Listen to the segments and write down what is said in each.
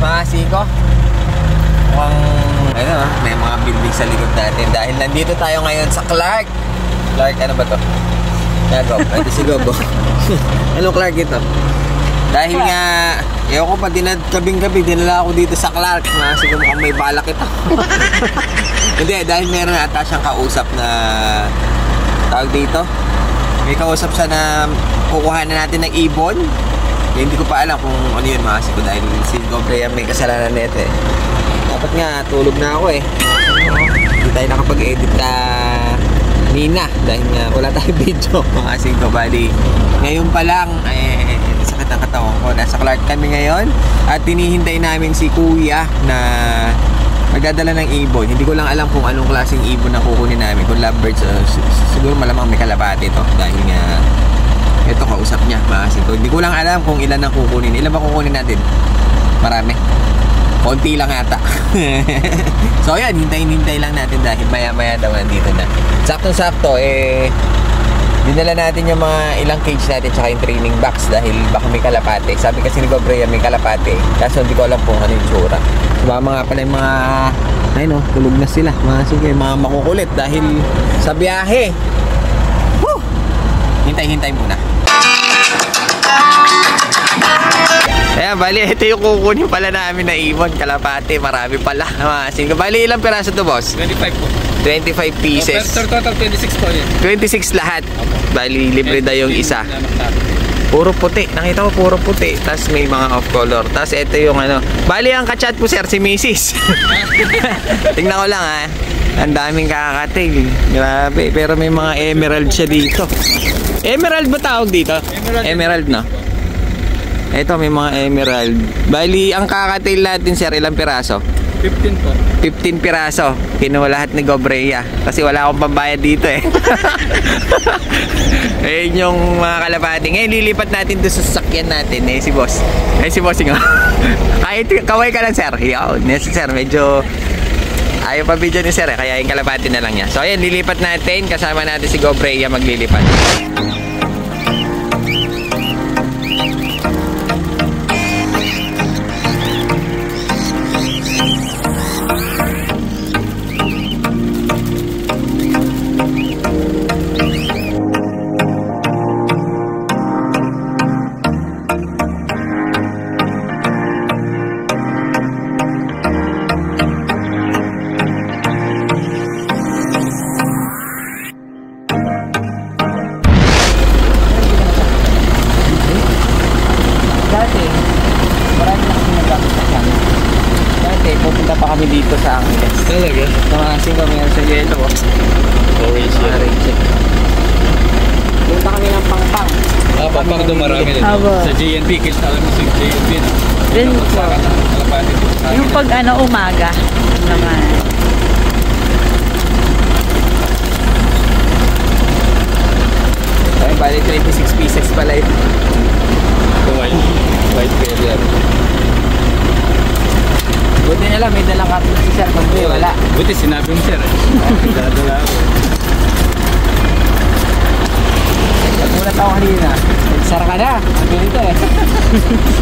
mga siko. Mukhang, may mga building sa likod natin dahil nandito tayo ngayon sa Clark. Clark, ano ba to? Go. Ito si Gogo. Anong Clark ito? Dahil nga, ewan ko pa, kabing-gabi, dinala ako dito sa Clark. Siguro mukhang may balak ito. Hindi, dahil meron ata siyang kausap na tawag dito. May kausap siya na kukuha na natin ng ibon. Hindi ko pa alam kung ano yun mga siko dahil si Gobre may kasalanan nito eh. Dapat nga, tulog na ako eh. Hindi tayo nakapag-edit na Nina dahil nga wala tayong video mga siko. Bali, ngayon pa lang sakit ang katawan ko. Nasa Clark kami ngayon at tinihintay namin si Kuya na magdadala ng ibon. Hindi ko lang alam kung anong klaseng ibon na kukunin namin. Kung lovebirds, siguro malamang may kalapati ito dahil nga ito kausap niya mga siko. Hindi ko lang alam kung ilan ang kukunin. Ilan ba kukunin natin? Marami. Konti lang ata. So yan, hintayin lang natin dahil maya-maya daw nandito na. Saktong-sakto, dinala natin yung mga ilang cage natin tsaka yung training box dahil baka may kalapate. Sabi kasi ni Gobre may kalapate. Kaso hindi ko alam kung ano yung tsura. Sumama nga pala yung mga, ayun tulog na sila. Sige, mga makukulit dahil sa biyahe. Woo! Hintay muna. Ayan, bali, ito yung kukunin pala namin na ibon, kalapate, marami pala. Bali, ilang piraso to, boss? 25 po. 25 pieces. Total 26 po yun. 26 lahat. Bali, libre daw yung isa. Puro puti. Nakita ko puro puti. Tapos may mga off-color. Tapos ito yung Bali, ang kachat po, sir, si Mrs. Tingnan ko lang, ha. Ang daming kakatail. Grabe. Pero may mga emerald siya dito. Emerald ba tawag dito? Emerald, no? Ito, may mga emerald. Bali, ang kakatail natin, sir, ilang piraso? 15 po. 15 piraso. Kinuha lahat ni Gobreya. Kasi wala akong pambayad dito eh. Ayun yung mga kalapati. Ngayon, lilipat natin doon sa sasakyan natin. Si boss. Si bossing. Kahit kaway ka lang, sir. Yaw, sir, medyo ayaw pa video ni sir eh. Kaya yung kalapati na lang niya. So, ayan, lilipat natin. Kasama natin si Gobreya maglilipat. Pupunta pa kami dito sa Angeles. Talaga? Namasin kami sa yelo. Punta kami ng Pangpang. Pangpang doon marami din. Sa JNP, kita alam mo sa JNP. Din po. Yung pag umaga naman. Ay, bali 26 pieces pala ito. White carrier. Buti na lang, may dalang karton si sir. Kundi wala. Buti sinabi mo sir. Dala ako. Nagulat ako kanina. Magsara ka na. Sabi nito eh.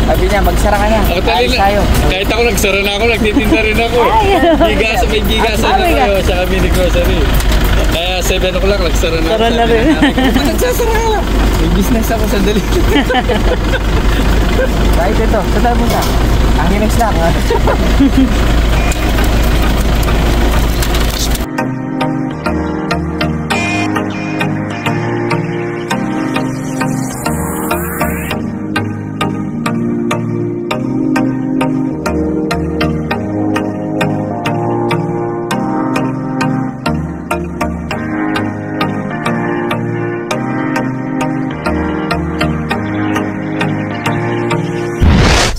Sabi niya, magsara ka na. Ayos tayo. Kahit ako nagsara na ako, nagtitinda rin ako. Gigas, may gigasan na tayo sa mini grocery. Kaya 7 o'clock nagsara na ako. Sara na rin. Nagsasara ka lang. May business ako sandali. Kahit ito, sandali mo na. Anginex lang ha.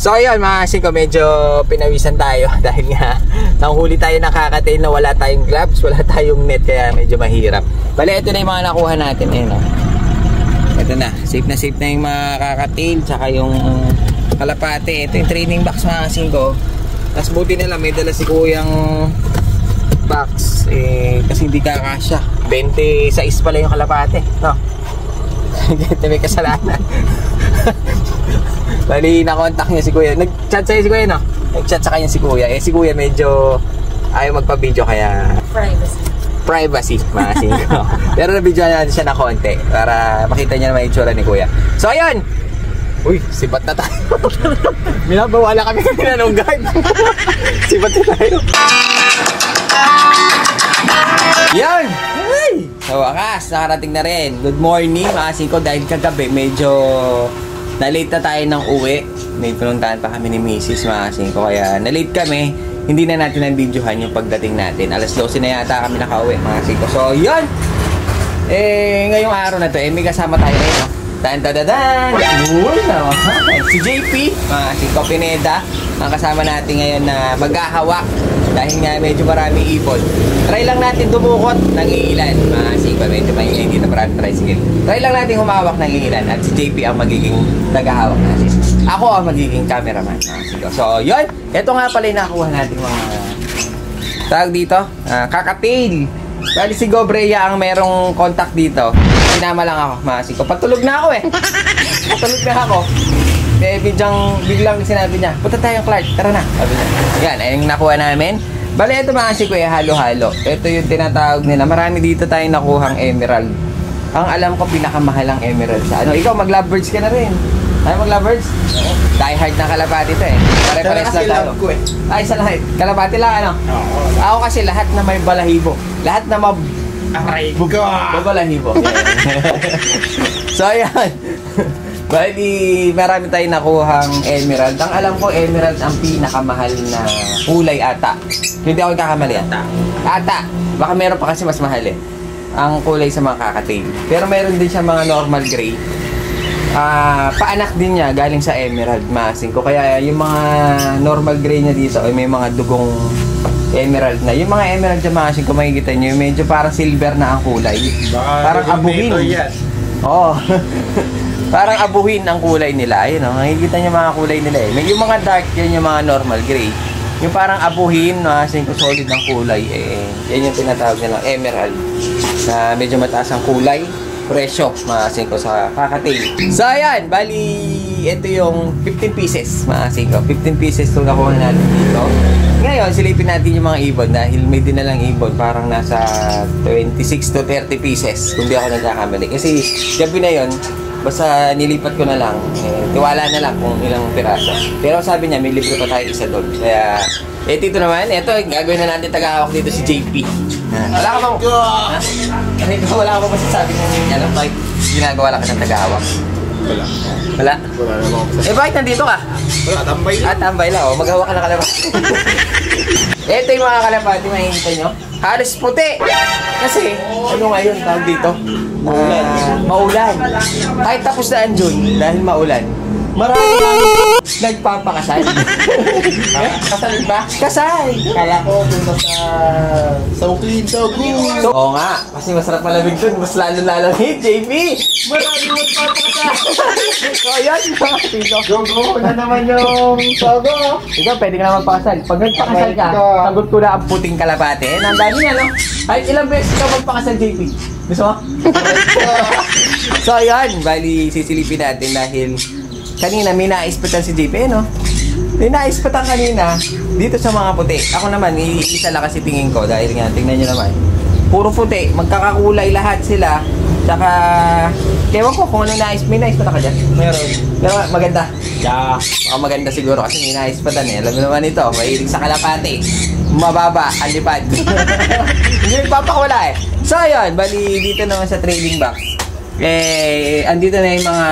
So ayun mga siko, medyo pinawisan tayo dahil nga nanghuli tayo ng kakatail na wala tayong gloves, wala tayong net, kaya medyo mahirap. Bale, ito na yung mga nakuha natin. Ito na, safe na yung mga kakatail, tsaka yung kalapate. Ito yung training box mga siko. Tapos buti na lang, may dala si kuyang box kasi hindi kakasya. 26 pala yung kalapate, no? Ito may kasalanan. Bali, na-contact niya si Kuya. Nag-chat sa'yo si Kuya, no? Nag-chat sa kanya si Kuya. Eh, si Kuya medyo ayaw magpa-video kaya... Privacy, mga singko. Pero na-videoan natin siya na konti para makita niya naman yung itsura ni Kuya. So, ayun! Uy, sibat na tayo. Minabawala kami ng tinanonggan. Sibat na tayo. Yan! Sa wakas, nakarating na rin. Good morning, mga singko. Dahil kagabi, medyo na-late na tayo ng uwi. May pinuntahan pa kami ni Mrs. mga singko. Kaya na-late kami. Hindi na natin ang videohan yung pagdating natin. Alas 12 na yata kami nakauwi, mga singko. So, yan! Ngayong araw na to, may kasama tayo rin, no? Tan-tadadan! Uy, no? Si JP, mga singko Pineda. Ang kasama natin ngayon na maghahawak. Dahil nga medyo marami ipon. Try lang natin dumukot ng ilan, mga singko. Medyo may dito marami tricycle. Try lang natin humawak ng ilan. At si JP ang magiging tagahawak natin. Ako ang magiging cameraman, mga singko. So, yun! Ito nga pala yung nakuha natin mga tawag dito, kakatail. Bali si Gobreya ang merong contact dito. Sinama lang ako, mga singko. Patulog na ako eh. Patulog na ako. Eh, biglang sinabi niya, punta tayong Clark, tara na. Sabi niya. Yan, ay yung nakuha namin. Bali, ito mga singko eh, halo-halo. Ito yung tinatawag nila. Marami dito tayong nakuhang emerald. Ang alam ko, pinakamahalang emerald sa ano. Ikaw, mag-lovebirds ka na rin. Tayo mag-lovebirds? Die hard na kalapati ito eh. Pare-pares lang tayo. Ay, sa lahat. Kalapati lang ano? Ako kasi lahat na may balahibo. Lahat na Aray ko! balahibo. So, ayan. Bali, marami tayong nakuhang emerald. Ang alam ko, emerald ang pinakamahal na kulay ata. Hindi ako nagkakamali ata. Ata. Baka meron pa kasi mas mahal eh. Ang kulay sa mga kakatail. Pero meron din siya mga normal gray. Paanak din niya galing sa emerald, masing ko. Kaya yung mga normal gray niya dito ay may mga dugong emerald na. Yung mga emerald niya, masing ko, makikita niyo, medyo parang silver na ang kulay. Parang abuhin. Oo. Parang abuhin ang kulay nila. Ayun, no? Makikita niyo mga kulay nila eh. Yung mga dark, yan yung mga normal gray. Yung parang abuhin, masing ko, solid ang kulay eh. Yan yung tinatawag nila emerald. Na medyo mataas ang kulay. Presyo, maasin ko sa kakatail. So, ayan, bali, ito yung 15 pieces, maasin ko. 15 pieces itong nakuha natin dito. Ngayon, silipin natin yung mga ibon dahil may dinalang ibon, parang nasa 26 to 30 pieces, kung di ako nagkakamali. Kasi, gabi na yun, basta nilipat ko na lang, tiwala na lang kung ilang piraso. Pero sabi niya, may libre pa tayo isa doon. Kaya, dito naman, ito, gagawin na natin tagahawak dito si JP. Wala ka bang... Wala ka bang masasabi ng ano, bakit ginagawa lang ka ng tagahawak? Wala. Wala? Wala naman ako. Bakit nandito ka? Wala, tambay lang. Tambay lang, oh. Maghawak ka ng kalapati. Ito yung mga kalapati, makikita nyo. Halos puti. Kasi, ano ngayon, tawag dito? Maulan. Kahit tapos na ang June, dahil maulan, marami lang nagpapakasal. Kasal ba? Kasal! Kala ko punta sa So Clean, So Good. Oo nga, kasi masarap malamig dun. Mas lalo-lalo ni JP. Marami magpapakasal. So ayan, go na naman yung sogo. Ikaw, pwede ka na magpakasal. Pag nagpakasal ka, sagot ko na ang puting kalapate. Nandani niya, no? Kahit ilang beses ka magpakasal, JP. Gusto mo? So ayan, bali sisilipin natin dahil kanina may naispatan si JP, no? May naispatan kanina dito sa mga puti. Ako naman, iisa lang kasi tingin ko dahil nga, tingnan nyo naman. Puro puti, magkakakulay lahat sila. Tsaka, kewan ko kung ano may naispatan ka dyan. Meron. Pero maganda. Yeah. Maganda siguro kasi may naispatan eh. Alam mo naman ito, mahilig sa kalapate. Mababa, alipad. Hindi nagpapakawala eh. So, ayun, bali dito naman sa trading box. Andito na yung mga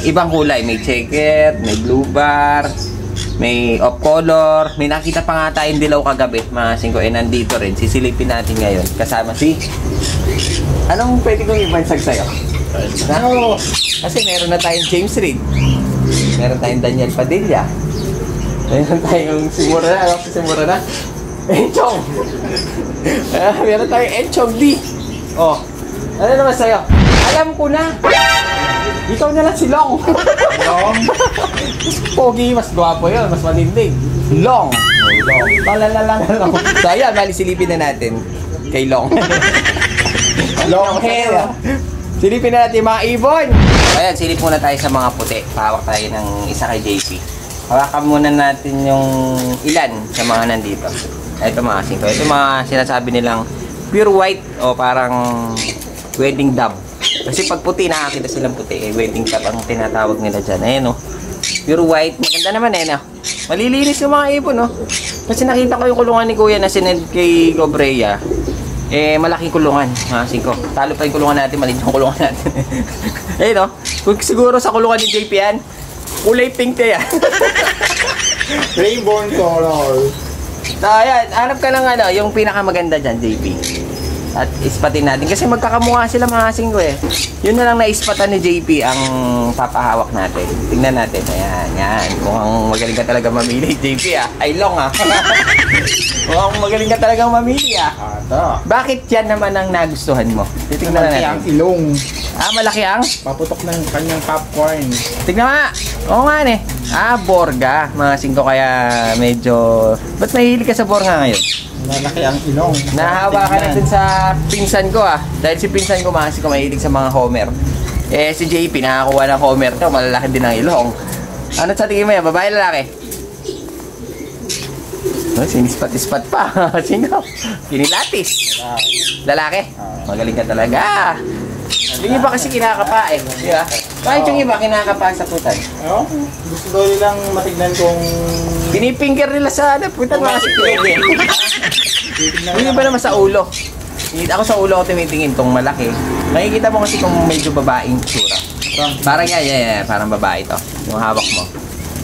ibang kulay. May checker, may blue bar, may off color. May nakita pa nga tayong dilaw kagabi, mga singko. Nandito rin. Sisilipin natin ngayon. Kasama si... Anong pwede kong ibansag sa'yo? No. Kasi meron na tayong James Reid. Meron tayong Daniel Padilla. Meron tayong Simura na. Simura na. Enchong. Meron tayong Enchong D. Oh. Ano naman sa'yo? Alam ko na. Ikaw na lang si Long. Long? Pogi, mas gwapo yun. Mas malindig. Long. Long. Palalalang. So ayan, bali silipin na natin kay Long. Long hair. Silipin na natin yung mga ibon. Ayan, silip muna tayo sa mga puti. Pahawak tayo ng isa kay JP. Hawakan muna natin yung ilan sa mga nandito. Ito mga kasing ko. Ito mga sinasabi nilang pure white o parang wedding dove. Kasi pag puti, nakakita silang puti. Wedding dove ang tinatawag nila dyan. Ayan o. Pure white. Maganda naman no? Malilinis yung mga ibon no? Kasi nakita ko yung kulungan ni Kuya na sinend kay Gobrea. Malaking kulungan. Kasing ko. Talo pa yung kulungan natin. Maliit yung kulungan natin. Ayun no? Kung siguro sa kulungan ni JP yan, kulay pink yan. Rainbow color. So, ayan. Hanap ka ng yung pinakamaganda dyan, JP. At ispatin natin. Kasi magkakamukha sila mga kasing ko Yun na lang na-ispatan ni JP ang papahawak natin. Tingnan natin. Ayan, yan. Mukhang magaling ka talaga mamili, JP Ay, long Mukhang magaling ka talaga mamili Ata. Bakit yan naman ang nagustuhan mo? Titingnan Malaki natin. ang ilong. Malaki ang? Paputok ng kanyang popcorn. Tignan nga. Oo nga Borga. Mga singko kaya medyo... Ba't mahilig ka sa Borga ngayon? Malaki ang ilong. Nahawa ka na dun sa pinsan ko Dahil si pinsan ko mga singko mahilig sa mga Homer. Si JP nakakuha ng Homer to. Malalaki din ang ilong. Ano sa tingin mo yan? Babae lalaki? Sinispat-ispat pa. Singko. Kinilatis. Lalaki? Magaling ka talaga. Yung iba kasi kinakapa Di ba? Kahit yung iba kinakapa sa putan. Gusto daw nilang matignan kung... Pinipinker nila sa putan mga sikilin. Yung iba naman sa ulo. Ako sa ulo ako tumitingin tong malaki. Makikita mo kasi kung medyo babaeng tsura. Parang parang babae to. Yung hawak mo.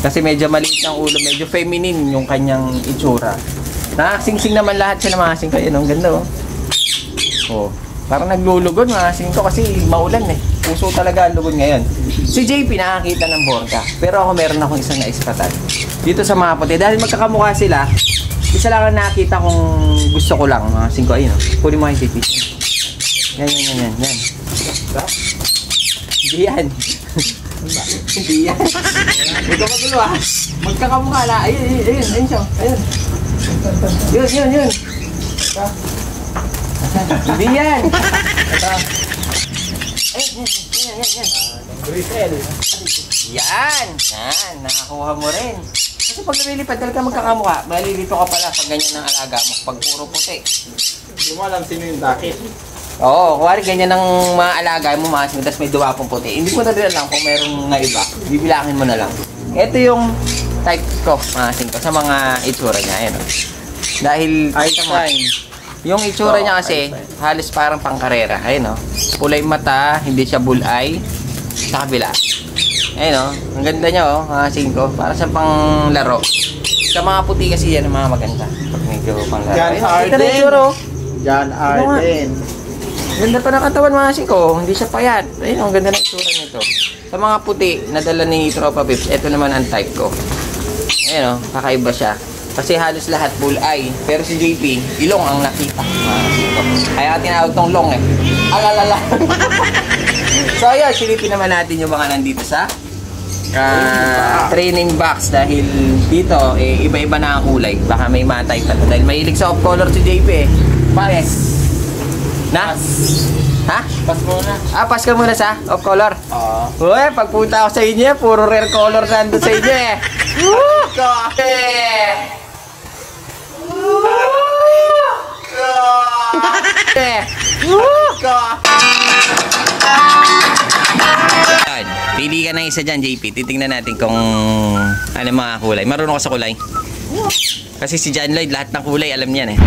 Kasi medyo maliit ng ulo, medyo feminine yung kanyang itsura. Nakasingsing naman lahat sila mga kasing ko. Ang ganda parang naglulugod mga kasing ko kasi maulan Puso talaga ang lugod ngayon. Si JP nakakita ng Borga. Pero ako meron akong isang naispatan. Dito sa mga puti. Dahil magkakamukha sila, isa lang ang nakita kung gusto ko lang mga kasing ko. Ayun Kunin mo yung JP. Yan. Hindi yan. Hindi yan. Huwag ka magulo Magkakamukha na. Ayun siya. Ayun. Yun. Hindi yan. Yan. Grisel. Yan. Nakakuha mo rin. Kasi pag lumilipad talaga magkakamukha, malilito ka pala pag ganyan ang alaga mo. Pag puro puti. Hindi mo alam sino yung dakit. Oo, kuwari ganyan ang mga alaga mo, tapos may duwapong puti. Hindi mo na rin alam kung merong nga iba. Bibilangin mo na lang. Ito yung type ko, ko sa mga itsura niya. Ayan Dahil, yung itsura niya kasi, halos parang pangkarera. Ayun Kulay mata, hindi siya bull-eye. Sa kabila. Ayun ang ganda niya mga ko. Para sa panglaro. Sa mga puti kasi yan ang mga maganda. Pag medyo panglaro. John Arden. Ganda pa ng katawan mga ko. Hindi siya payat. Ayun ang ganda ng itsura nito. Sa mga puti, nadala ni Tropa Pips. Ito naman ang type ko. Ayun kakaiba siya. Kasi halos lahat bull-eye. Pero si JP, ilong ang nakita. Kaya tinawag tong long Alalala. So ayun, silipin naman natin yung mga nandito sa training box. Dahil dito, iba-iba na ang kulay. Baka may matay pa. Dahil mahilig sa off-color si JP Pares. Na? Ha? Pas muna. Pas ka muna sa off-color? Uy, pagpunta ako sa inyo, puro rare color nandun sa inyo Pili ka ng isa dyan, JP. Titingnan natin kung ano mga kulay. Marunong ka sa kulay? Kasi si John Lloyd, lahat ng kulay, alam niyan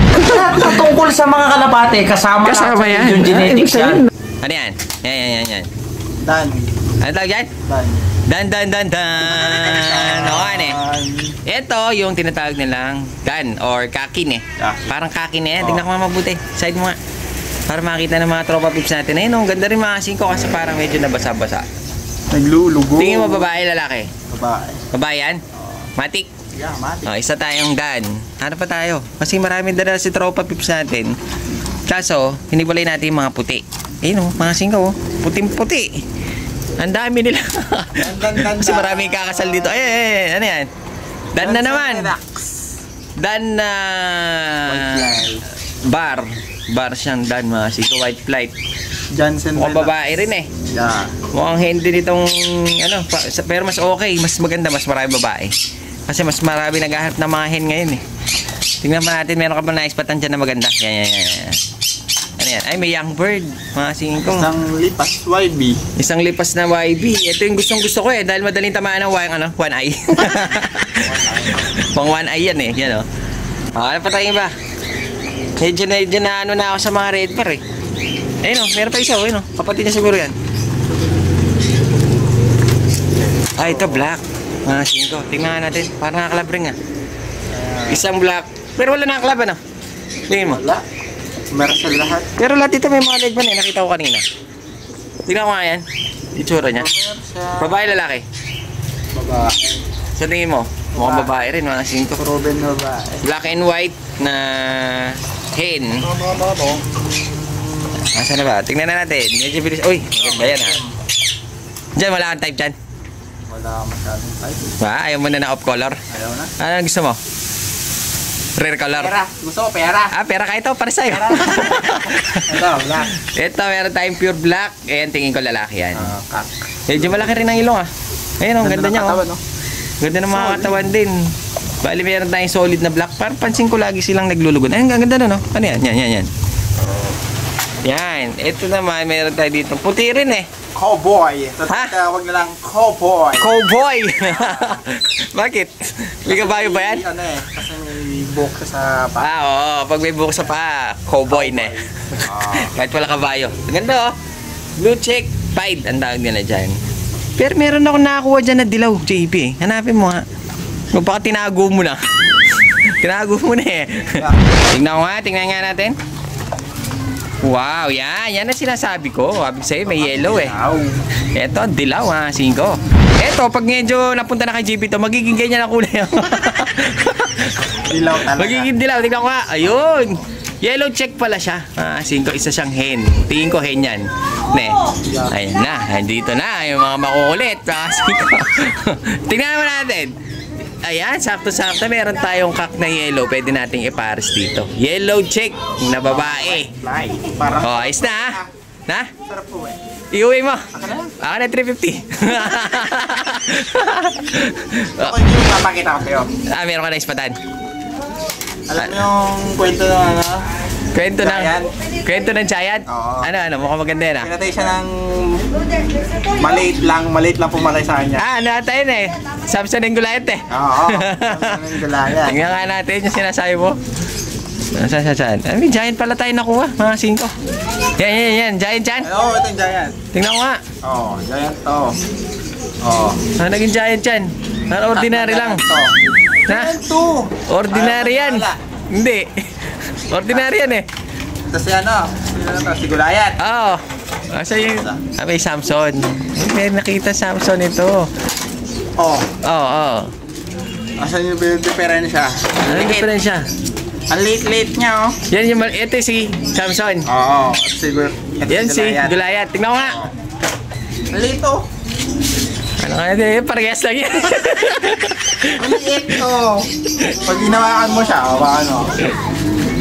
Tungkol sa mga kalapate, kasama yan. Yung genetics yan. Ano yan? Yan. Dan. Ano tawag dyan? Dan. Ito yung tinatawag nilang dan or kakin Parang kakin Tingnan ko mabuti. Side mo nga. Para makita ng mga tropa pips natin. Ayun ganda rin mga kasing ko kasi parang medyo nabasa-basa. Naglulugo. Tingin mo babae, lalaki? Babae. Babae yan? Matik? Yeah, matik. Isa tayong dan. Ano pa tayo? Kasi marami dala si tropa pips natin. Kaso, hiniwalay natin yung mga puti. Ayun mga singkaw puting-puti. Ang dami nila. Kasi maraming kakasal dito. Ano yan? Dan na naman. Dan na bar. bar siyang Dan mga siko, white flight. Johnson Mukhang babae rin eh. Yeah. Mukhang hindi nitong ano, pero mas okay, mas maganda, mas marami babae. Kasi mas marami naghahanap ng mga hen ngayon eh. Tingnan pa natin, meron ka ba na-expatan dyan na maganda? Yan. Ano yan? Ay, may young bird. Mga singkong. Isang lipas YB. Isang lipas na YB. Ito yung gustong-gusto ko eh. Dahil madaling tamaan ng one eye. Pang one eye yan eh. Yan o. Ano pa tayo ba? Medyo na ano na ako sa mga red bar eh. Ayun o, meron pa isa o. Ayun o, kapatid niya siguro yan. Ay, ito black. Mga singko. Tingnan natin. Parang nakakalabring ah. Isang black. Pero wala nakakalab ano? Tingin mo. Wala. Meron sa lahat. Pero lahat dito may mga leg man eh. Nakita ko kanina. Tingnan ko nga yan. Itsura niya. Babae, lalaki. Babae. Sa tingin mo? Mukhang babae rin. Mga singko. Proven na babae. Black and white na hen. Nasaan na ba? Tingnan na natin. Medyo bilis. Uy, maganda yan ha. Diyan, wala kang type dyan. Wala masyadong type. Ba? Ayaw mo na off color? Ayaw na. Ano gusto mo? Rare color? Pera. Gusto ko pera. Ah, pera ka ito. Para sa'yo. Ito, black. Ito, meron tayong pure black. Ayan, tingin ko lalaki yan. Kak. Medyo malaki rin ang ilong ah. Ayun, ang ganda niya oh. Katawan, no? Ganda ng mga katawan din. Bali, meron tayong solid na black. Parang pansin ko lagi silang naglulugon. Ayun, ang ganda na no? Ano yan? Yan. Yan. Ito naman, meron tayo dito. Puti rin eh. Cowboy. Ha? Tawag na lang cowboy. Cowboy! Bakit? May kabayo ba yan? Ano eh, kasi may buhok sa paa. Ah, oo. Pag may buhok sa paa, cowboy na eh. Kahit wala kabayo. Ganda oh. Blue check pied ang tawag nila dyan. Pero meron ako nakakuha dyan na dilaw, JP. Hanapin mo ha. Baka tinago mo na. Tinago mo na eh. Tingnan nga natin. Wow, yan. Yan ang sinasabi ko. Sabi sa'yo, may yellow eh. Eto, dilaw ha, 5. Eto, pag medyo napunta na kay JP to, magiging ganyan ang kulay. Dilaw talaga. Magiging dilaw. Tingnan ko nga. Ayun. Yellow check pala siya. 5, isa siyang hen. Tingin ko hen yan. Ne. Ayan na. Nandito na yung mga makukulit. 5. Tingnan naman natin. Ayan, sakto-sakto. Meron tayong kak na yellow. Pwede nating ipares dito. Yellow check na babae. Fly. Parang Oh, ayos na ha? Na? sarap po eh. Iuwi mo. Aka na lang. Ako na 350. Ako yung papakita ko sa'yo. Meron ka na ispatan. Alam mo yung kwento ng ano? Giant? Kwento ng giant? Oo. Ano, mukhang maganda yan ah. Pinatay siya ng maliit lang pumatay sa kanya. Ano tayo na eh. Samson and Goliath eh. Oo. Ang gulayan. Tingnan nga natin yung sinasabi mo. Saan? May giant pala tayo nakuha, mga 5. Yan. Giant yan. Oo, ito yung giant. Tingnan ko nga. Oo, giant to. Oo. Ano naging giant yan? Ordinary lang. To. Ha? Giant to. Ordinary yan. Hindi. Ordinary yan eh. Tapos yan o. Sino to? Si Goliath. Oo. Asa yung... may Samson. May nakita Samson ito. Oo. Oo. Asan yung diferensya? Ano yung diferensya? Ang late niya oh. Yan yung... Ito si Samson. Oo. Siguro. Yan si Goliath. Tingnan ko nga. Ang late oh. Ano nga din? Parehas lang yan. Ang liit oh. Pag ginawakan mo siya, o baka ano.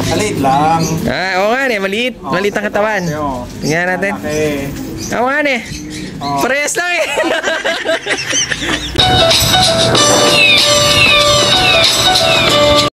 Maliit lang. Oo nga eh. Maliit. Maliit ang katawan. Tingnan natin. Okay. Oo nga eh. Oh. Parehas lang eh.